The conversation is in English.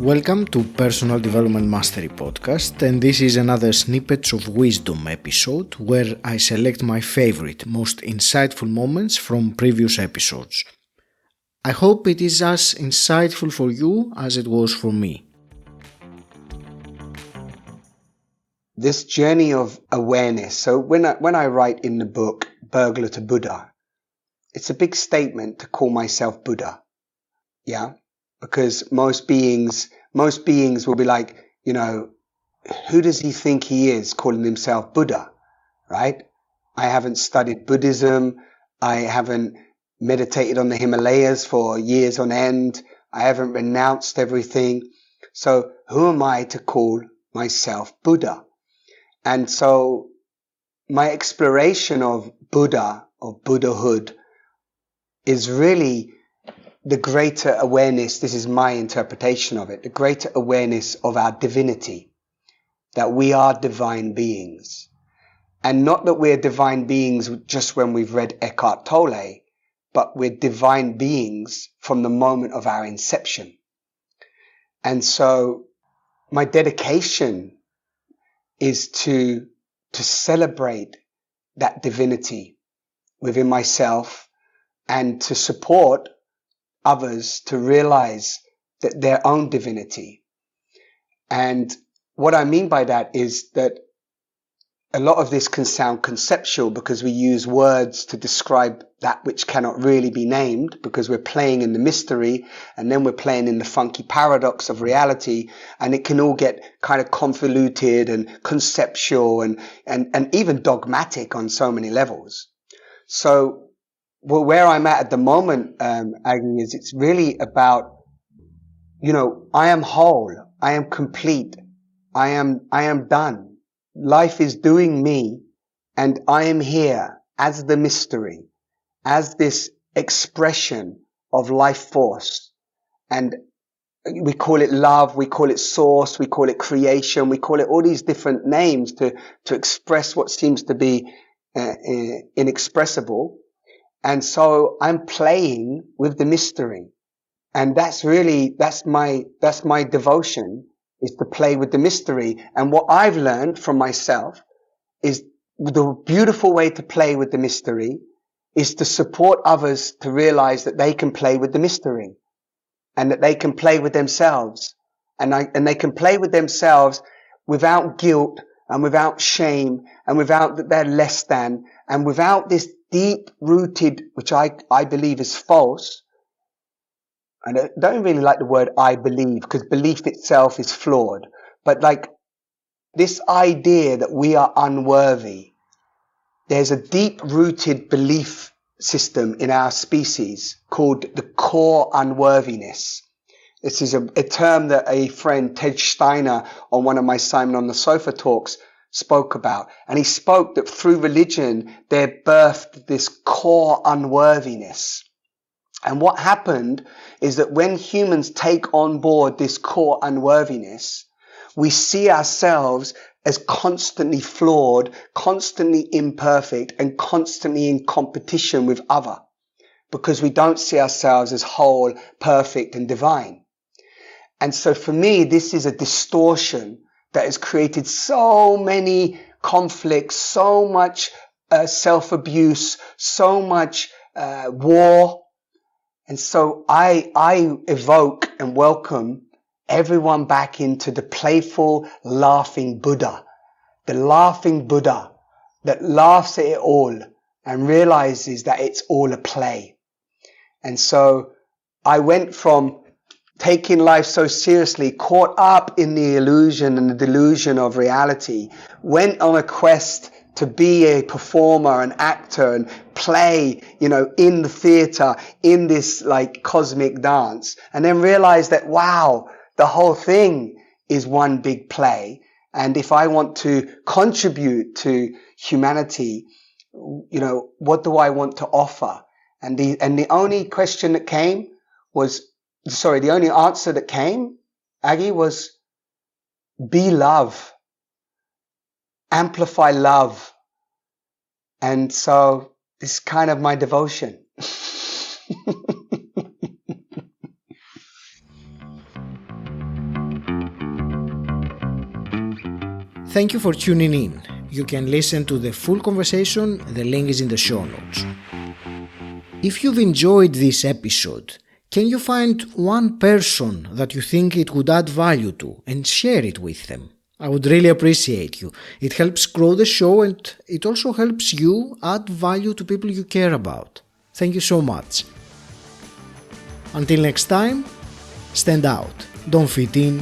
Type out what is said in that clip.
Welcome to Personal Development Mastery Podcast, and this is another Snippets of Wisdom episode where I select my favorite, most insightful moments from previous episodes. I hope it is as insightful for you as it was for me. This journey of awareness. So when I write in the book Burglar to Buddha, it's a big statement to call myself Buddha. Yeah? Because most beings will be like, who does he think he is calling himself Buddha? Right? I haven't studied Buddhism. I haven't meditated on the Himalayas for years on end. I haven't renounced everything. So who am I to call myself Buddha? And so my exploration of Buddha, of Buddhahood, is really the greater awareness. This is my interpretation of it, the greater awareness of our divinity, that we are divine beings. And not that we're divine beings just when we've read 𝗥𝗘𝗦𝗧, but we're divine beings from the moment of our inception. And so my dedication is to celebrate that divinity within myself and to support others to realize that their own divinity. And what I mean by that is that a lot of this can sound conceptual because we use words to describe that which cannot really be named, because we're playing in the mystery and then we're playing in the funky paradox of reality, and it can all get kind of convoluted and conceptual and even dogmatic on so many levels. So where I'm at the moment, Agi, is it's really about, I am whole, I am complete, I am done. Life is doing me, and I am here as the mystery, as this expression of life force. And we call it love, we call it source, we call it creation, we call it all these different names to express what seems to be inexpressible. And so I'm playing with the mystery. And that's my devotion, is to play with the mystery. And what I've learned from myself is the beautiful way to play with the mystery is to support others to realize that they can play with the mystery and that they can play with themselves. And they can play with themselves without guilt and without shame and without that they're less than, and without this deep rooted, which I believe is false. And I don't really like the word I believe, because belief itself is flawed. But like this idea that we are unworthy, there's a deep-rooted belief system in our species called the core unworthiness. This is a term that a friend, 𝗩𝗢𝗎𝗓, on one of my Simon on the Sofa talks, spoke about. And he spoke that through religion, there birthed this core unworthiness. And what happened is that when humans take on board this core unworthiness, we see ourselves as constantly flawed, constantly imperfect, and constantly in competition with other, because we don't see ourselves as whole, perfect, and divine. And so for me, this is a distortion that has created so many conflicts, so much self-abuse, so much war. And so I evoke and welcome everyone back into the playful, laughing Buddha. The laughing Buddha that laughs at it all and realizes that it's all a play. And so I went from taking life so seriously, caught up in the illusion and the delusion of reality, went on a quest to be a performer, an actor, and play, in the theater, in this like cosmic dance, and then realize that, wow, the whole thing is one big play. And if I want to contribute to humanity, what do I want to offer? And the only question that came the only answer that came, Agi, was be love. Amplify love. And so this is kind of my devotion. Thank you for tuning in. You can listen to the full conversation, the link is in the show notes. If you've enjoyed this episode, can you find one person that you think it would add value to and share it with them? I would really appreciate you. It helps grow the show and it also helps you add value to people you care about. Thank you so much. Until next time, stand out, don't fit in,